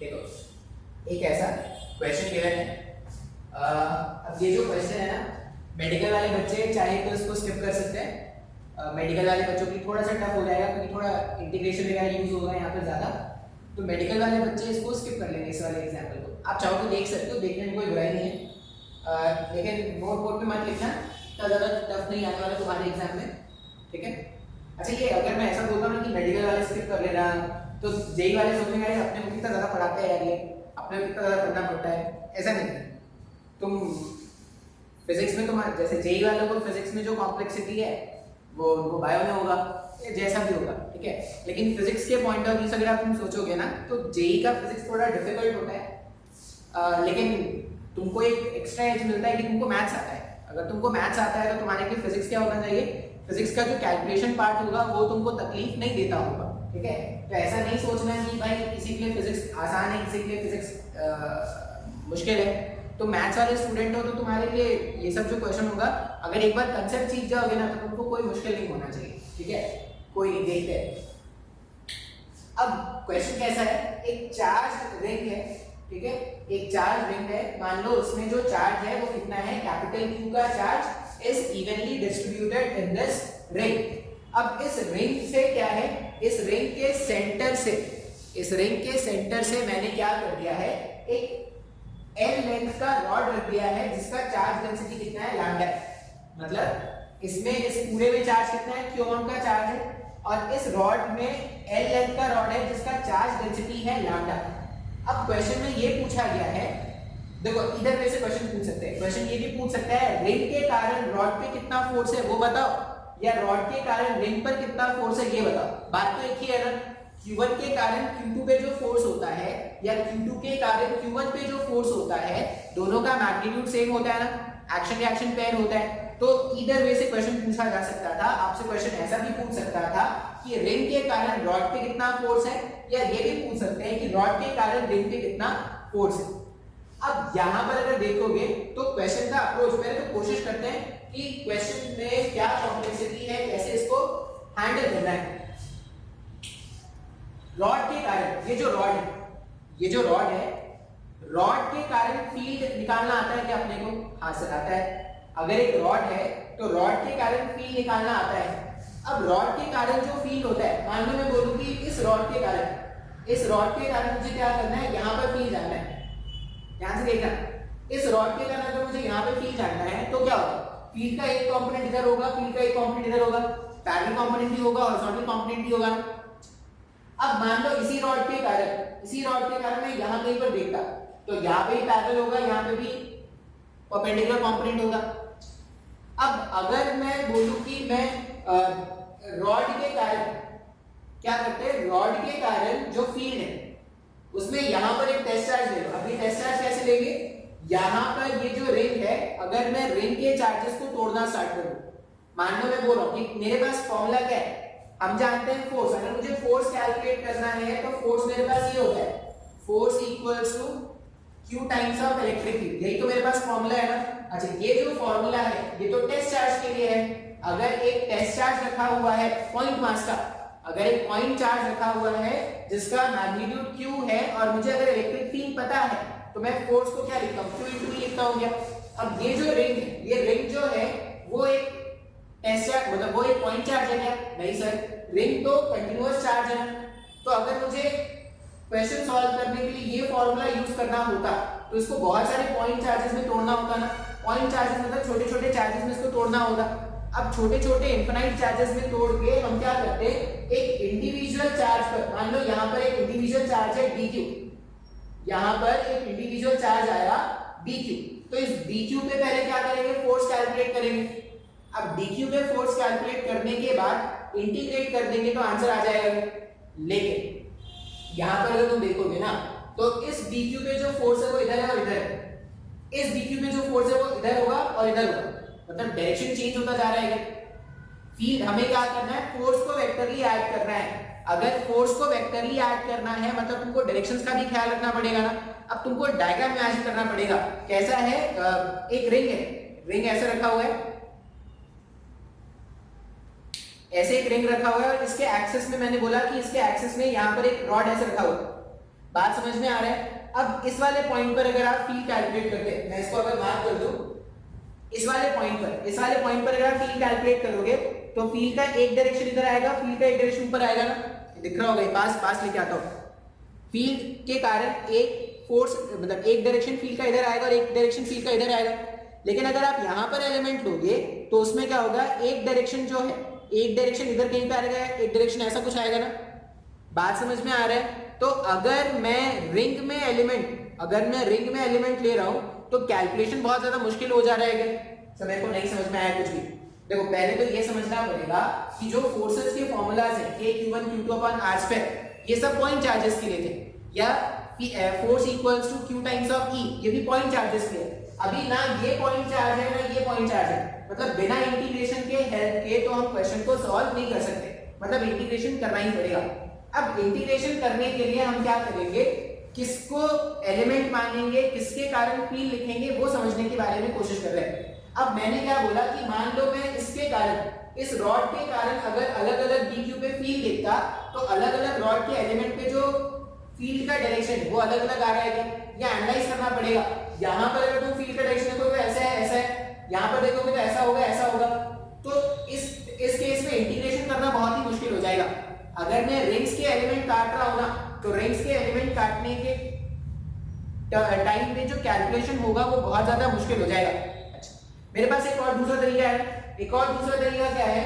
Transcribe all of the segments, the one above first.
देखो एक ऐसा क्वेश्चन गिवन है। अब ये जो क्वेश्चन है ना, मेडिकल वाले बच्चे चाहे तो इसको स्किप कर सकते हैं। मेडिकल वाले बच्चों के लिए थोड़ा सा टफ हो जाएगा क्योंकि थोड़ा इंटीग्रेशन वगैरह यूज होगा यहाँ पर ज़्यादा, तो मेडिकल वाले बच्चे इसको स्किप कर लेंगे इस वाले एग्जाम्पल को। आप चाहो तो देख सकते हो, देखने में कोई बुराई नहीं है, लेकिन नोट बोर्ड पे मत लिखना, इतना ज़्यादा टफ नहीं आने वाला तुम्हारे एग्जाम में, ठीक है। अच्छा ये अगर मैं ऐसा बोलता हूँ ना कि मेडिकल वाले स्किप कर लेना, तो जेई वाले सोचेंगे यार अपने को कितना ज़्यादा पढ़ाते हैं यार, ये अपने को कितना ज़्यादा पढ़ना पड़ता है। ऐसा नहीं है, तुम फिजिक्स में तुम्हारे जैसे जेई वालों को फिजिक्स में जो कॉम्प्लेक्सिटी है वो बायो में होगा, जैसा भी होगा, ठीक है। लेकिन फिजिक्स के पॉइंट ऑफ व्यू से अगर आप तुम सोचोगे ना तो जेई का फिजिक्स थोड़ा डिफिकल्ट होता है, लेकिन तुमको एक एक्स्ट्रा एज मिलता है कि तुमको मैथ्स आता है। अगर तुमको मैथ्स आता है तो तुम्हारे लिए फिजिक्स क्या होना चाहिए, फिजिक्स का जो कैलकुलेशन पार्ट होगा वो तुमको तकलीफ नहीं देता होगा, ठीक है। तो ऐसा नहीं सोचना कि भाई किसी के लिए फिजिक्स आसान है, किसी के लिए फिजिक्स मुश्किल है। तो मैथ्स वाले स्टूडेंट हो तो तुम्हारे लिए ये सब जो क्वेश्चन होगा, अगर एक बार कंसेप्ट सीख जाओगे ना तो तुमको कोई मुश्किल नहीं होना चाहिए, ठीक है। कोई देखते हैं अब क्वेश्चन कैसा है। एक चार्ज रिंग है, ठीक है, एक चार्ज रिंग है। मान लो उसमें जो चार्ज है वो कितना है, कैपिटल Q का charge is evenly distributed in this ring. अब इस रिंग से क्या है, इस रिंग के सेंटर से, इस रिंग के सेंटर से मैंने क्या कर दिया है, एक L लेंथ का रॉड रख दिया है जिसका चार्ज डेंसिटी कितना है, लैम्डा है। मतलब इसमें इस पूरे में चार्ज कितना है, Q1 का चार्ज है, और इस रॉड में L लेंथ का रॉड है जिसका चार्ज डेंसिटी है लैम्डा। अब क्वेश्चन में ये पूछा गया है, देखो इधर वे से क्वेश्चन पूछ सकते हैं। क्वेश्चन ये भी पूछ सकता है रिंग के कारण रॉड पे कितना फोर्स है वो बताओ, या रॉड के कारण रिंग पर कितना फोर्स है ये बताओ। बात तो एक ही है ना, Q1 के कारण Q2 पे जो फोर्स होता है या Q2 के कारण Q1 पे जो फोर्स होता है, दोनों का मैग्नीट्यूड सेम होता है ना, एक्शन रिएक्शन पेयर होता है। तो इधर वे से क्वेश्चन पूछा जा सकता था। आपसे क्वेश्चन ऐसा भी पूछ सकता था कि रिंग के कारण रॉड पे कितना फोर्स है, या ये भी पूछ सकते हैं कि रॉड के कारण रिंग पे कितना फोर्स है। अब यहां पर अगर देखोगे तो क्वेश्चन का अप्रोच, पहले तो कोशिश करते हैं कि क्वेश्चन में क्या कॉम्प्लेक्सिटी है, कैसे इसको हैंडल करना है। रॉड के कारण ये जो रॉड है, ये जो रॉड है, रॉड के कारण फील्ड निकालना आता है क्या अपने को, हाँ सर आता है। अगर एक रॉड है तो रॉड के कारण फील्ड निकालना आता है। अब रॉड के कारण जो फील्ड होता है, मान लो मैं बोलूं कि इस रॉड के कारण, इस रॉड के कारण मुझे क्या करना है, यहां पर फील्ड जानना है। ध्यान से देखना, इस रॉड के कारण अगर मुझे यहाँ पे फील्ड जानना है तो क्या होगा, फील्ड का एक कंपोनेंट इधर होगा, फील्ड का एक कंपोनेंट इधर होगा, पैरेलल कंपोनेंट भी होगा, हॉरिजॉन्टल कंपोनेंट भी होगा। अब मान लो इसी रॉड के कारण, इसी रॉड के कारण मैं यहाँ कहीं पर देखता तो यहाँ पे भी पैरेलल होगा, यहाँ पे भी परपेंडिकुलर कंपोनेंट होगा। अब अगर मैं बोलूं कि मैं रॉड के कारण क्या करते हैं, रॉड के कारण जो फील्ड है उसमें यहां पर एक टेस्ट चार्ज ले लो। अभी टेस्ट चार्ज कैसे लेंगे, यहां पर ये जो रिंग है, अगर मैं रिंग के चार्जेस को तोड़ना स्टार्ट करूं, मान लो मैं बोल रहा हूं कि मेरे पास फॉर्मूला क्या है, हम जानते हैं फोर्स। अगर मुझे फोर्स कैलकुलेट करना है तो फोर्स मेरे पास ये होता है, force equals to Q times of electric field, यही तो मेरे पास फॉर्मूला है ना। अच्छा ये जो फॉर्मूला है ये तो टेस्ट चार्ज के लिए है। अगर एक टेस्ट चार्ज रखा हुआ है पॉइंट मास का, अगर एक पॉइंट चार्ज रखा हुआ है जिसका मैग्नीट्यूड Q है, और मुझे अगर इलेक्ट्रिक फील्ड पता है तो मैं फोर्स को क्या लिखता हूं, Q into E लिखता हूं क्या। अब ये जो रिंग है, ये रिंग जो है वो एक टेस्ट चार्ज, मतलब वो एक पॉइंट चार्ज है क्या, नहीं सर, रिंग तो कंटीन्यूअस चार्ज है ना। तो अगर मुझे क्वेश्चन सॉल्व करने के लिए ये फॉर्मूला यूज करना होता तो इसको बहुत सारे पॉइंट चार्जेस में तोड़ना होता ना। पॉइंट चार्जेस मतलब छोटे छोटे चार्जेस में इसको तोड़ना होगा। अब छोटे छोटे इनफिनाइट चार्जेस में तोड़ के हम क्या करते हैं, एक इंडिविजुअल चार्ज पर, मान लो यहाँ पर एक इंडिविजुअल चार्ज है dq, यहाँ पर एक इंडिविजुअल चार्ज आया dq, तो इस dq पे पहले क्या करेंगे, फोर्स कैलकुलेट करेंगे। अब dq पे फोर्स कैलकुलेट करने के बाद इंटीग्रेट कर देंगे तो आंसर आ जाएगा। लेकिन यहाँ पर अगर तुम देखोगे ना तो इस dq पे जो फोर्स है वो इधर है और इधर है, इस dq में जो फोर्स है वो इधर होगा और इधर होगा, मतलब डायरेक्शन चेंज होता जा रहा है। फील्ड हमें क्या करना है, फोर्स को वेक्टरली ऐड करना है। अगर फोर्स को वेक्टरली ऐड करना है मतलब तुमको डायरेक्शंस का भी ख्याल रखना पड़ेगा ना। अब तुमको डायग्राम इमेजिन करना पड़ेगा। कैसा है, एक रिंग है, रिंग ऐसे रखा हुआ है, ऐसे एक रिंग रखा हुआ है, और इसके एक्सिस में मैंने बोला कि इसके एक्सिस में यहाँ पर एक रॉड ऐसे रखा हुआ है। बात समझ में आ रहा है? अब इस वाले पॉइंट पर अगर आप फील्ड कैलकुलेट करते हैं, मैं इसको अगर मार्क कर दूं, इस वाले पॉइंट पर अगर आप फील्ड कैलकुलेट करोगे तो फील्ड का एक डायरेक्शन इधर आएगा, फील्ड का एक डायरेक्शन ऊपर आएगा ना, दिख रहा होगा, पास लेके आता हूं। फील्ड के कारण एक फोर्स, मतलब एक डायरेक्शन फील्ड का इधर आएगा और एक डायरेक्शन फील्ड का इधर आएगा। लेकिन अगर आप यहां पर एलिमेंट लोगे तो उसमें क्या होगा, एक डायरेक्शन जो है, एक डायरेक्शन इधर कहीं पे आएगा, एक डायरेक्शन ऐसा कुछ आएगा ना। बात समझ में आ रहा है? तो अगर मैं रिंग में एलिमेंट ले रहा हूं तो कैलकुलेशन बहुत ज्यादा मुश्किल हो जा रहा है क्या? समय को नहीं समझ में आया कुछ भी? देखो पहले तो ये समझना पड़ेगा कि जो फोर्सेस के फॉर्मूलाज है K Q1 Q2 upon R square, ये सब पॉइंट चार्जेस के लिए थे, या force equals to Q times of E, ये भी पॉइंट चार्जेस के लिए। अभी ना ये पॉइंट चार्ज है ना ये पॉइंट चार्ज है, मतलब बिना इंटीग्रेशन के हेल्प के तो हम क्वेश्चन को सॉल्व नहीं कर सकते, मतलब इंटीग्रेशन करना ही पड़ेगा। अब इंटीग्रेशन करने के लिए हम क्या करेंगे, किसको एलिमेंट मानेंगे, किसके कारण फील्ड लिखेंगे, वो समझने के बारे में कोशिश कर रहे हैं। अब मैंने क्या बोला कि मान लो मैं इसके कारण, इस रॉड के कारण अगर अलग अलग BQ पे फील्ड लिखता तो अलग अलग रॉड के एलिमेंट पे जो फील्ड का डायरेक्शन वो अलग अलग आ रहा है क्या, ये एनालाइज करना पड़ेगा। यहाँ पर अगर तुम फील्ड का डायरेक्शन देखोगे तो ऐसा है, यहाँ पर देखोगे तो ऐसा होगा, तो इस केस में इंटीग्रेशन करना बहुत ही मुश्किल हो जाएगा। अगर मैं रिंग्स के एलिमेंट काट रहा हूं ना, तो रिंग्स के एलिमेंट काटने के टाइम में जो कैलकुलेशन होगा वो बहुत ज्यादा मुश्किल हो जाएगा। अच्छा, मेरे पास एक और दूसरा तरीका है। एक और दूसरा तरीका क्या है,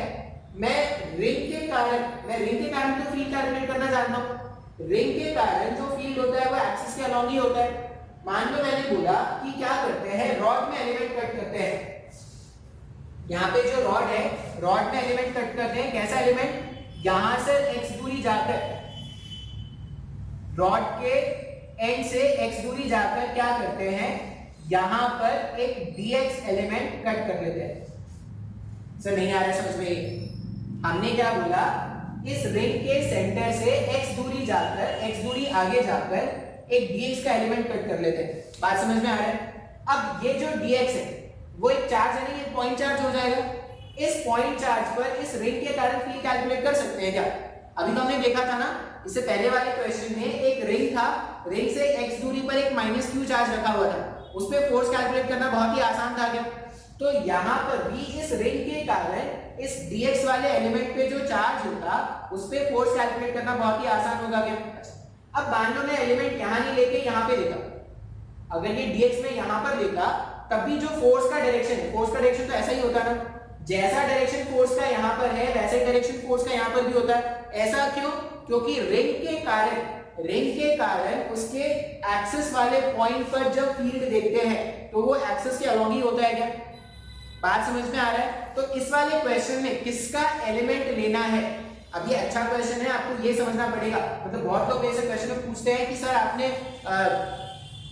मैं रिंग के कारण तो फील्ड कैलकुलेट करना जानता हूं। रिंग के कारण जो फील्ड होता है वो एक्सिस के अलोंग ही होता है। मान लो मैंने बोला कि क्या करते हैं, रॉड में एलिमेंट कट करते हैं। यहाँ पे जो रॉड है, रॉड में एलिमेंट कट करते हैं। कैसा एलिमेंट, यहां से x दूरी जाकर, रॉड के एंड से x दूरी जाकर क्या करते हैं, यहां पर एक dx एलिमेंट कट कर लेते हैं। सर नहीं आ रहा है समझ में? हमने क्या बोला, इस रिंग के सेंटर से x दूरी आगे जाकर एक dx का एलिमेंट कट कर लेते हैं। बात समझ में आ रहा है? अब ये जो dx है वो एक चार्ज है ना, ये पॉइंट चार्ज हो जाएगा। इस पॉइंट चार्ज पर इस रिंग के कारण फील्ड कैलकुलेट कर सकते हैं क्या? अभी तो हमने देखा था ना, इससे पहले वाले क्वेश्चन में एक रिंग था, रिंग से x दूरी पर एक -q चार्ज रखा हुआ था, उस पे फोर्स कैलकुलेट करना बहुत ही आसान था क्या? तो यहाँ पर भी इस रिंग के कारण इस dx वाले एलिमेंट पे जो चार्ज होगा उस पे फोर्स कैलकुलेट करना बहुत ही आसान होगा क्या? अब मान लो मैं एलिमेंट यहाँ नहीं लेके यहाँ पे लेता, अगर ये dx में यहाँ पर लेता तब भी जो फोर्स का डायरेक्शन तो ऐसा ही होता ना, जैसा डायरेक्शन फोर्स का यहाँ पर है वैसे डायरेक्शन फोर्स का यहाँ पर भी होता है। ऐसा क्यों? क्योंकि रिंग के कारण उसके एक्सिस वाले पॉइंट पर जब फील्ड देखते हैं तो वो एक्सिस के अलोंग ही होता है क्या? बात समझ में आ रहा है? तो इस वाले क्वेश्चन में किसका एलिमेंट लेना है, अब ये अच्छा क्वेश्चन है, आपको ये समझना पड़ेगा। मतलब बहुत लोग ऐसे क्वेश्चन में पूछते हैं कि सर आपने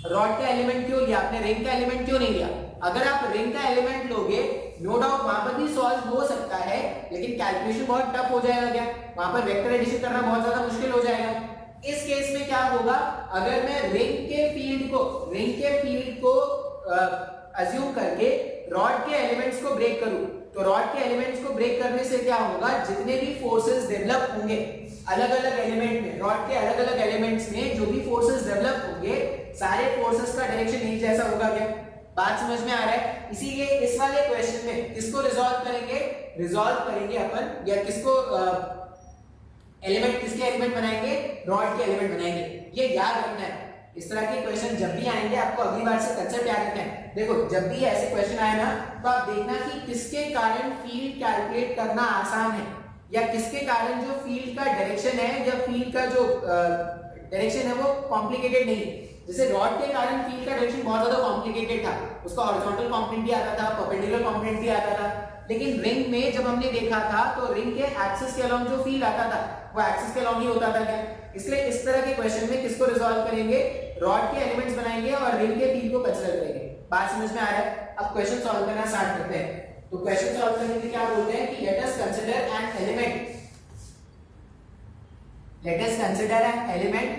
रॉड का एलिमेंट क्यों लिया, आपने रिंग का एलिमेंट क्यों नहीं लिया? अगर आप रिंग का एलिमेंट लोगे, नो डाउट वहां पर भी सॉल्व हो सकता है, लेकिन कैलकुलेशन बहुत टफ हो जाएगा क्या? वहां पर वेक्टर एडिशन करना बहुत ज्यादा मुश्किल हो जाएगा। इस केस में क्या होगा, अगर मैं रिंग के फील्ड को अज्यूम करके रॉड के एलिमेंट्स को ब्रेक करूं, तो रॉड के एलिमेंट्स को ब्रेक करने से क्या होगा, जितने भी फोर्सेस डेवलप होंगे अलग अलग एलिमेंट में, रॉड के अलग अलग एलिमेंट्स में जो भी फोर्सेस डेवलप होंगे, सारे फोर्सेस का डायरेक्शन एक जैसा होगा क्या? बात समझ में आ रहा है? इसीलिए इस वाले क्वेश्चन में किसको रिजॉल्व करेंगे अपन, या किसको किसके एलिमेंट बनाएंगे, रॉड के एलिमेंट बनाएंगे। ये याद रखना है। इस तरह के क्वेश्चन जब भी आएंगे आपको अगली बार से कंसेप्ट याद रखना है। देखो जब भी ऐसे क्वेश्चन आए ना, तो आप देखना कि किसके कारण फील्ड कैलकुलेट करना आसान है, या किसके कारण जो फील्ड का डायरेक्शन है या फील्ड का जो डायरेक्शन है वो कॉम्प्लिकेटेड नहीं है। जैसे रॉड के कारण फील्ड का डायरेक्शन बहुत ज्यादा कॉम्प्लिकेटेड था, उसका हॉरिजॉन्टल कंपोनेंट भी आता था, परपेंडिकुलर कंपोनेंट भी आता था। लेकिन रिंग में जब हमने देखा था तो रिंग के एक्सिस के अलोंग जो फील्ड आता था वो एक्सिस के अलोंग ही होता था क्या? इसलिए इस तरह के क्वेश्चन में किसको रिजॉल्व करेंगे, रॉड के एलिमेंट्स बनाएंगे और रिंग के फील्ड को कंसीडर करेंगे। बात समझ में आ रहा है? अब क्वेश्चन सॉल्व करना स्टार्ट करते हैं। तो क्वेश्चन सॉल्व करने के लिए क्या बोलते हैं कि let us consider an element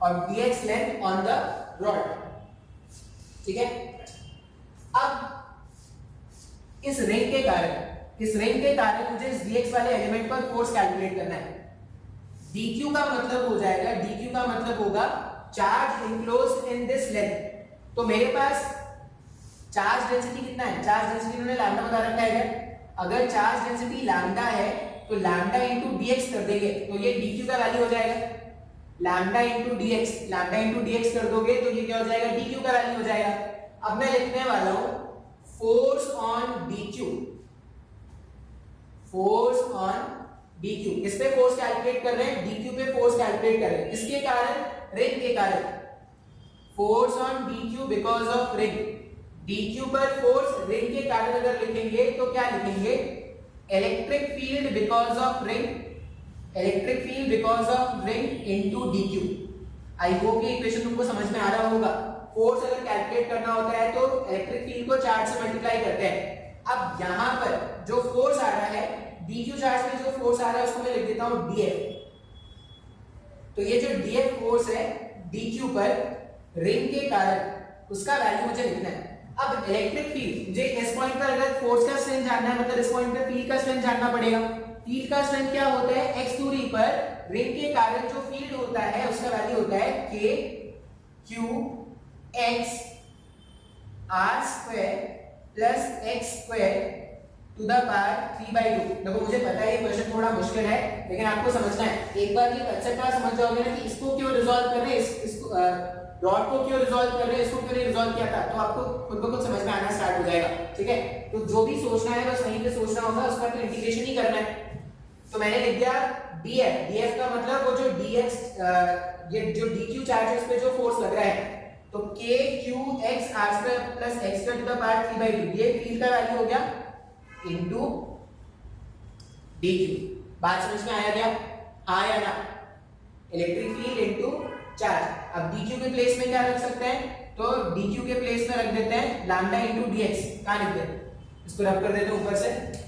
और dx length on the rod. ठीक है, अब इस रिंग के कारण मुझे इस dx वाले एलिमेंट पर फोर्स कैलकुलेट करना है। dq का मतलब हो जाएगा, dq का मतलब होगा charge enclosed in this length. तो मेरे पास चार्ज डेंसिटी कितना है, चार्ज डेंसिटी उन्होंने लैम्डा बता रखा है क्या, अगर चार्ज डेंसिटी लैम्डा है तो लैम्डा इंटू dx कर देंगे तो ये dq का वैल्यू हो जाएगा, lambda into dx, lambda into dx कर दोगे तो ये क्या हो जाएगा, dq का वैल्यू हो जाएगा। अब मैं लिखने वाला हूं force on dq, force on dq, किस पे फोर्स कैलकुलेट कर रहे हैं, dq पे फोर्स कैलकुलेट कर रहे हैं, किसके कारण, रिंग के कारण, force on dq because of ring, dq पर फोर्स रिंग के कारण अगर लिखेंगे तो क्या लिखेंगे, electric field because of ring, electric field because of ring into dq। I hope ये इक्वेशन तुमको समझ में आ रहा होगा। फोर्स अगर कैलकुलेट करना होता है तो इलेक्ट्रिक फील्ड को चार्ज से मल्टीप्लाई करते हैं। अब यहां पर जो फोर्स आ रहा है dq चार्ज में जो फोर्स आ रहा है उसको मैं लिख देता हूं df। तो ये जो df फोर्स है dq पर रिंग के कारण उसका वैल्यू मुझे लिखना है। अब इलेक्ट्रिक फील्ड, मुझे इस पॉइंट पर अगर फोर्स का स्ट्रेंथ जानना है मतलब इस पॉइंट पे फील्ड का स्ट्रेंथ जानना पड़ेगा। फील्ड का स्ट्रेंथ क्या होता है, x दूरी पर रिंग के कारण जो फील्ड होता है उसका वैल्यू होता है k q x r square plus x square to the power 3/2। देखो मुझे पता है ये क्वेश्चन थोड़ा मुश्किल है लेकिन आपको समझना है, एक बार ये कंसेप्ट आप समझ जाओगे ना कि इसको क्यों रिजॉल्व कर रहे हैं, इसको डॉट को क्यों रिजॉल्व कर रहे हैं, इसको क्यों नहीं रिजॉल्व किया था, तो आपको खुद ब खुद समझ में आना स्टार्ट हो जाएगा। ठीक है, तो जो भी सोचना है बस वहीं पे सोचना होगा, उसका तो इंटीग्रेशन ही करना है। तो मैंने लिख दिया df, df का मतलब वो जो dx ये जो dq चार्ज है उस पे जो फोर्स लग रहा है, तो k q x r square plus x square to the power 3/2 ये फील्ड का वैल्यू हो गया इनटू dq। बात समझ में आया क्या, हाँ या ना, इलेक्ट्रिक फील्ड इनटू चार्ज। अब dq के प्लेस में क्या रख सकते हैं, तो dq के प्लेस में रख देते हैं लैम्डा इनटू dx। कहां लिखते हैं, इसको रब कर देते हैं ऊपर से,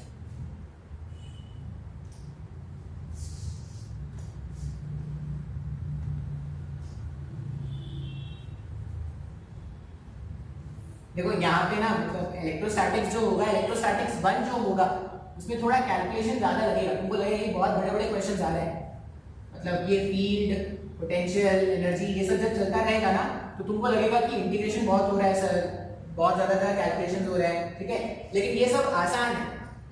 देखो यहाँ पे ना मतलब इलेक्ट्रोस्टैटिक्स जो होगा, इलेक्ट्रोस्टैटिक्स 1 जो होगा उसमें थोड़ा कैलकुलेशन ज्यादा लगेगा, तुमको लगेगा ये बहुत बड़े-बड़े क्वेश्चन आ रहे हैं, मतलब ये फील्ड, पोटेंशियल, एनर्जी ये सब जब चलता रहेगा ना तो तुमको लगेगा कि इंटीग्रेशन बहुत हो रहा है सर, बहुत ज्यादा कैलकुलेशन हो रहा है। ठीक है, लेकिन ये सब आसान है,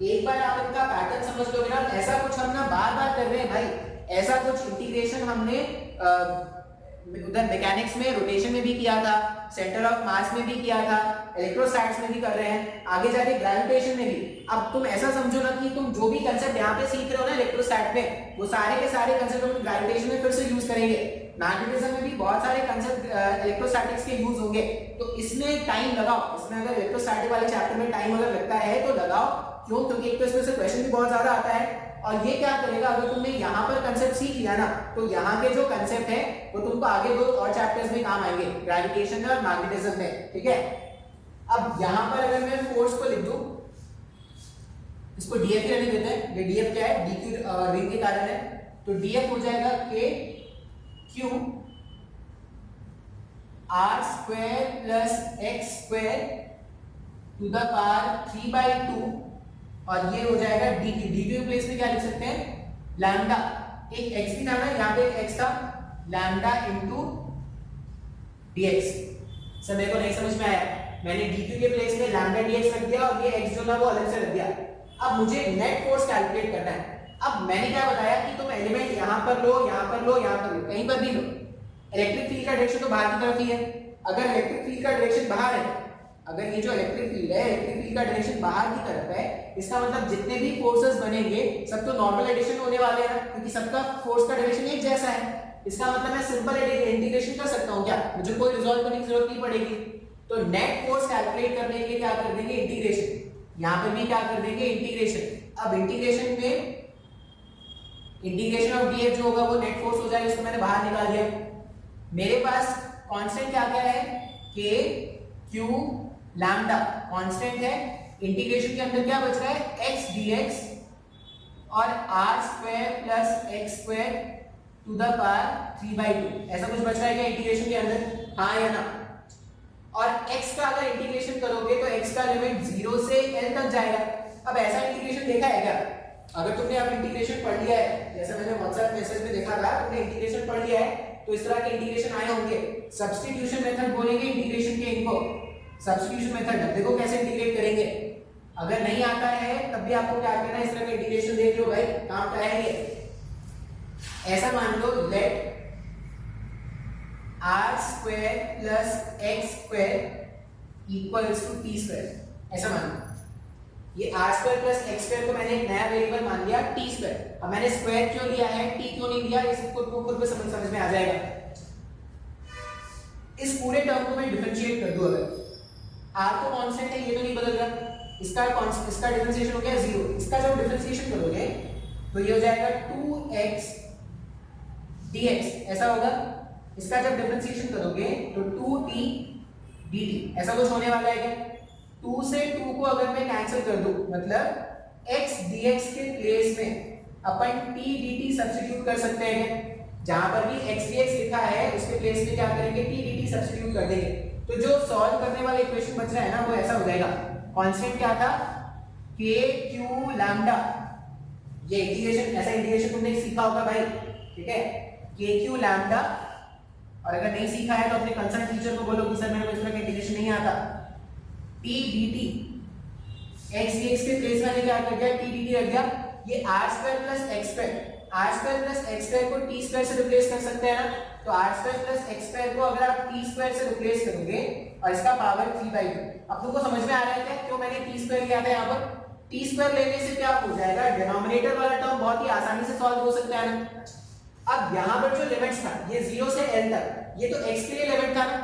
एक बार आप इनका पैटर्न समझ लोगे ना, ऐसा कुछ हम ना बार-बार कर रहे हैं भाई, ऐसा कुछ इंटीग्रेशन हमने उधर मैकेनिक्स में रोटेशन में भी किया था, सेंटर ऑफ मास में भी किया था, इलेक्ट्रोस्टैटिक्स में भी कर रहे हैं, आगे जाके ग्रेविटेशन में भी। अब तुम ऐसा समझो ना कि तुम जो भी कंसेप्ट यहाँ पे सीख रहे हो ना इलेक्ट्रोस्टैट में, वो सारे के सारे कंसेप्ट हम ग्रेविटेशन में फिर से यूज करेंगे, मैग्नेटिज्म में भी बहुत सारे कंसेप्ट इलेक्ट्रोस्टैटिक्स के यूज होंगे। तो इसमें टाइम लगाओ, इसमें अगर इलेक्ट्रोस्टैटिक वाले चैप्टर में टाइम अगर लगता है तो लगाओ, क्यों, क्योंकि एक तो इसमें से क्वेश्चन भी बहुत ज्यादा आता है, और ये क्या करेगा अगर तुमने यहाँ पर कंसेप्ट सीख लिया ना तो यहाँ के जो कंसेप्ट है वो तुमको आगे दो और चैप्टर्स में काम आएंगे, ग्रेविटेशन में और मैग्नेटिज्म में। ठीक है, अब यहाँ पर अगर मैं फोर्स को लिख दूं, इसको df ही रहने देते हैं, ये df क्या है, dq रिंग के कारण है, तो df हो जाएगा k q r square plus x square to the power 3/2 और ये हो जाएगा dq। dq के प्लेस में क्या लिख सकते हैं, लैम्डा, एक x भी था ना यहाँ पे, x था, लैम्डा इनटू dx। सब मेरे को नहीं समझ में आया, मैंने dq के प्लेस में लैम्डा dx रख दिया और ये x जो था वो अलग से रख दिया। अब मुझे नेट फोर्स कैलकुलेट करना है। अब मैंने क्या बताया कि तुम एलिमेंट यहाँ पर लो, यहाँ पर लो, यहाँ पर लो, कहीं पर भी लो, इलेक्ट्रिक फील्ड का डायरेक्शन तो बाहर की तरफ ही है। अगर इलेक्ट्रिक फील्ड का डायरेक्शन बाहर है, अगर ये जो इलेक्ट्रिक फील्ड है, इलेक्ट्रिक फील्ड का डायरेक्शन बाहर की तरफ है, इसका मतलब जितने भी फोर्सेस बनेंगे सब तो नॉर्मल एडिशन होने वाले हैं, क्योंकि सबका फोर्स का डायरेक्शन एक जैसा है। इसका मतलब मैं सिंपल इंटीग्रेशन कर सकता हूं क्या, मुझे कोई रिजॉल्व करने की जरूरत नहीं पड़ेगी। तो नेट फोर्स कैलकुलेट करने के लिए क्या कर देंगे, इंटीग्रेशन, यहां पर भी क्या कर देंगे, इंटीग्रेशन। अब इंटीग्रेशन में इंटीग्रेशन ऑफ df जो होगा वो नेट फोर्स हो जाएगा, इसको मैंने बाहर निकाल दिया। मेरे पास कांस्टेंट क्या क्या है, k q लैम्डा कांस्टेंट है, इंटीग्रेशन के अंदर क्या बच रहा है, x dx और r square plus x square to the power 3/2, ऐसा कुछ बच रहा है क्या इंटीग्रेशन के अंदर, हाँ या ना। और x का अगर इंटीग्रेशन करोगे तो x का लिमिट 0 से l तक जाएगा। अब ऐसा इंटीग्रेशन देखा है क्या, अगर तुमने अब इंटीग्रेशन पढ़ लिया है, जैसे मैंने व्हाट्सएप मैसेज में देखा था, तुमने इंटीग्रेशन पढ़ लिया है, तो इस तरह के इंटीग्रेशन आए होंगे। सब्स्टिट्यूशन मेथड बोलेंगे इंटीग्रेशन के इनको, सब्स्टिट्यूशन मेथड। देखो कैसे इंटीग्रेट करेंगे। अगर नहीं आता है तब भी आपको क्या करना है, इस तरह का इंटीग्रेशन देख लो भाई, काम का है ये। ऐसा मान लो let r square plus x square equals to t square, ऐसा मान लो। ये r square plus x square को मैंने एक नया वेरिएबल मान लिया टी स्क्वायर। अब मैंने स्क्वायर क्यों लिया है, टी क्यों नहीं लिया, इसको खुद पे समझ में आ जाएगा। इस पूरे टर्म को मैं डिफरेंशिएट कर दूं, अगर आर तो कांस्टेंट है, ये तो नहीं बदल रहा, इसका डिफरेंशिएशन हो गया 0। इसका जब डिफरेंशिएशन करोगे तो ये हो जाएगा 2x dx, ऐसा होगा। इसका जब डिफरेंशिएशन करोगे तो 2t dt, ऐसा कुछ होने वाला है क्या। 2 से 2 को अगर मैं कैंसिल कर दूं, मतलब x dx के प्लेस में अपन t dt सब्स्टिट्यूट कर सकते हैं। जहां पर भी x dx लिखा है उसके प्लेस में क्या करेंगे, t dt सब्स्टिट्यूट कर देंगे। तो जो सॉल्व करने वाला इक्वेशन बच रहा है ना, वो ऐसा हो जाएगा। कांस्टेंट क्या था, k q लैम्डा। ये इंटीग्रेशन, ऐसा इंटीग्रेशन तुमने सीखा होगा भाई, ठीक है, k q लैम्डा। और अगर नहीं सीखा है तो अपने कंसर्न टीचर को बोलो कि सर मेरे को इस तरह का इंटीग्रेशन नहीं आता। t dt, x dx के प्लेस में क्या कर दिया, t dt रख दिया। ये r square plus x square, r square plus x square को t स्क्वायर से रिप्लेस कर सकते हैं ना। तो r square plus x square को अगर आप t स्क्वायर से रिप्लेस करोगे और इसका पावर 3/2। अब तुमको समझ में आ रहा है क्या क्यों मैंने t स्क्वायर लिया था यहाँ पर। t स्क्वायर लेने से क्या हो जाएगा, डिनोमिनेटर वाला टर्म बहुत ही आसानी से सॉल्व हो सकता है ना। अब यहाँ पर जो लिमिट्स था, ये 0 से l तक, ये तो x के लिए लिमिट था ना।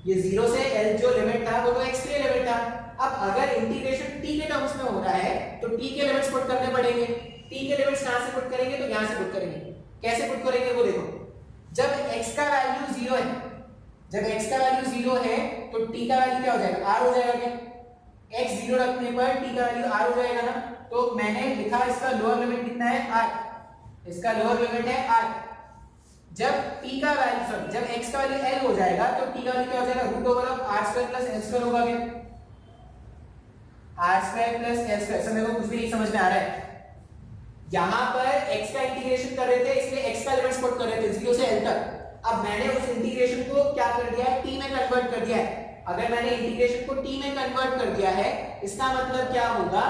ये 0 से l जो लिमिट था वो तो x के लिए लिमिट था। अब अगर इंटीग्रेशन t के टर्म्स में हो रहा है तो t के लिमिट्स पुट करने पड़ेंगे। t के लिमिट्स कहां से पुट करेंगे, तो यहां से पुट करेंगे। कैसे पुट करेंगे वो देखो। जब x का वैल्यू 0 है, जब x का वैल्यू 0 है तो t का वैल्यू क्या हो जाएगा, r हो जाएगा क्या। x 0 रखने पर t का वैल्यू r हो जाएगा ना। तो मैंने लिखा इसका लोअर लिमिट कितना है, r। इसका लोअर लिमिट है r। जब t का वैल्यू, सॉरी, जब x का वैल्यू l हो जाएगा तो t का वैल्यू क्या हो जाएगा, root over of r square plus l square होगा क्या। r square plus l square, सब मेरे को कुछ भी नहीं समझ में आ रहा है। यहां पर x का इंटीग्रेशन कर रहे थे, इसलिए x का लिमिट्स पुट कर रहे थे 0 से l तक। अब मैंने उस इंटीग्रेशन को क्या कर दिया है, t में कन्वर्ट कर दिया है। अगर मैंने इंटीग्रेशन को t में कन्वर्ट कर दिया है, इसका मतलब क्या होगा,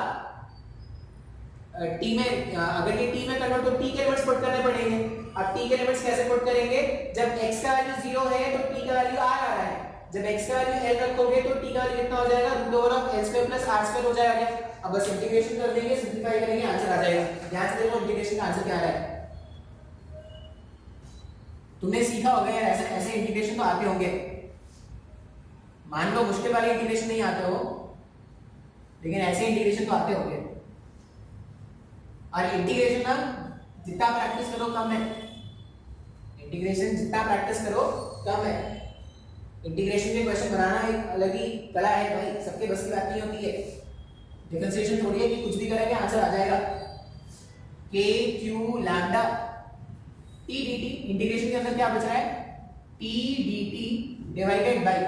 t में, अगर ये t में कन्वर्ट तो t के लिमिट्स पुट करने पड़ेंगे। अब t के लिमिट्स कैसे पुट करेंगे, जब x का वैल्यू 0 है तो t का वैल्यू r आ रहा है। जब x का वैल्यू l रखोगे तो t का वैल्यू कितना हो जाएगा, root over of l square plus r square हो जाएगा। अब बस इंटीग्रेशन कर देंगे, सिंपलीफाई करेंगे, आंसर आ जाएगा। ध्यान से देखो इंटीग्रेशन का आंसर क्या आ रहा है। तुमने सीखा होगा यार, ऐसे ऐसे इंटीग्रेशन तो आते होंगे। मान लो मुश्किल वाले इंटीग्रेशन नहीं आते हो, लेकिन ऐसे इंटीग्रेशन तो आते होंगे। और इंटीग्रेशन ना जितना प्रैक्टिस करो कम है, इंटीग्रेशन जितना प्रैक्टिस करो कम है। इंटीग्रेशन के क्वेश्चन बनाना एक अलग ही कला है भाई, सबके बस की बात नहीं होती है। डिफरेंशिएशन थोड़ी है कि कुछ भी करेंगे आंसर आ जाएगा। k q lambda t dt, integration के अंदर क्या बच रहा है, t dt divided by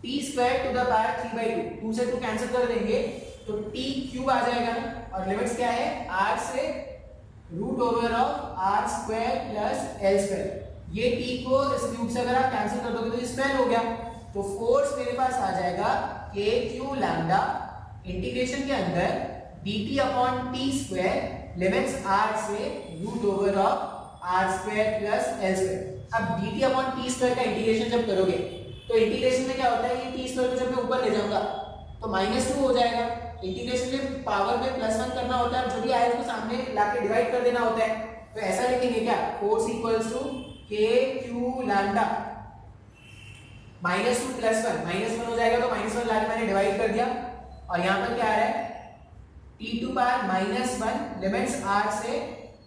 t square to the power 3/2। 2 से 2 कैंसिल कर देंगे तो t क्यूब आ जाएगा ना। और लिमिट्स क्या है, r से root over of r square plus l square. ये t को इस क्यूब से अगर आप कैंसिल कर दोगे तो स्क्वायर हो गया। तो फोर्स मेरे पास आ जाएगा k q लैम्डा इंटीग्रेशन के अंदर dt upon t square limits r से root over of r square plus l square. अब dt अपॉन t स्क्वायर का इंटीग्रेशन जब करोगे तो इंटीग्रेशन में क्या होता है, ये t स्क्वायर को जब मैं ऊपर ले जाऊंगा तो -2 हो जाएगा। इंटीग्रेशन में पावर में +1 करना होता है, जो भी आए उसको सामने लाके डिवाइड कर देना होता है। तो ऐसा लिखेंगे क्या, force equals to k q lambda -2 +1, -1 हो जाएगा तो -1 लाके मैंने डिवाइड कर दिया। और यहाँ पर क्या आ रहा है, t to power -1 limits r से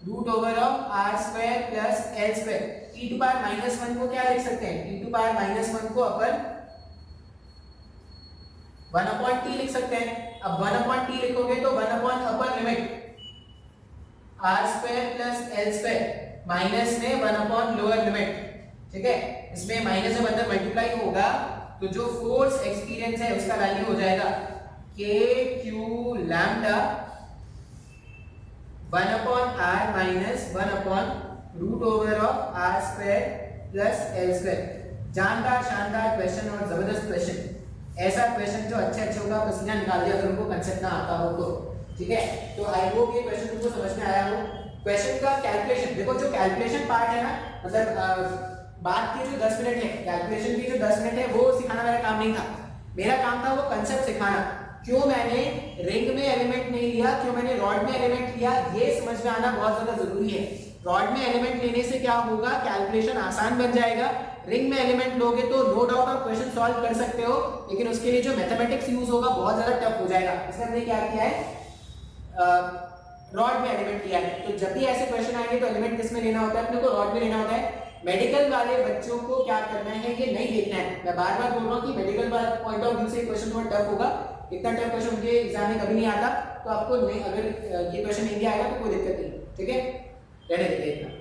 root over of r square plus l square. t to power -1 को क्या लिख सकते हैं, t टू पावर -1 को अपन 1/t लिख सकते हैं। अब 1/t लिखोगे तो 1 upon upper limit r square plus l square minus में 1 अपॉन लोअर लिमिट, ठीक है। इसमें माइनस जब अंदर मल्टीप्लाई होगा तो जो फोर्स एक्सपीरियंस है उसका वैल्यू हो जाएगा k q lambda 1 upon r minus 1 upon root over of r square plus l square. जानदार शानदार क्वेश्चन और जबरदस्त क्वेश्चन, ऐसा क्वेश्चन जो अच्छे अच्छे होगा पसीना निकाल दिया अगर उनको कंसेप्ट ना आता हो तो। ठीक है, तो आई होप ये क्वेश्चन तुमको समझ में आया हो। क्वेश्चन का कैलकुलेशन देखो, जो कैलकुलेशन पार्ट है ना, मतलब बात की जो 10 मिनट है, कैलकुलेशन की जो 10 मिनट है वो सिखाना मेरा काम नहीं था। मेरा काम था वो कंसेप्ट सिखाना। क्यों मैंने रिंग में एलिमेंट नहीं लिया, क्यों मैंने रॉड में एलिमेंट लिया, ये समझ में आना बहुत ज्यादा जरूरी है। रॉड में एलिमेंट लेने से क्या होगा, कैलकुलेशन आसान बन जाएगा। रिंग में एलिमेंट लोगे तो नो डाउट आप क्वेश्चन सॉल्व कर सकते हो, लेकिन उसके लिए जो मैथमेटिक्स यूज होगा बहुत ज्यादा टफ हो जाएगा। इसलिए हमने क्या किया है, रॉड में एलिमेंट लिया है। तो जब भी ऐसे क्वेश्चन आएंगे तो एलिमेंट किस में लेना होता है, अपने को रॉड में लेना होता है। मेडिकल वाले बच्चों को क्या करना है, ये नहीं देखना है। मैं बार बार बोल रहा हूँ कि मेडिकल पॉइंट ऑफ व्यू से क्वेश्चन थोड़ा टफ होगा, इतना टफ क्वेश्चन उनके एग्जाम में कभी नहीं आता। तो आपको नहीं, अगर ये क्वेश्चन नहीं आएगा तो कोई दिक्कत नहीं, ठीक है, रहने देते हैं।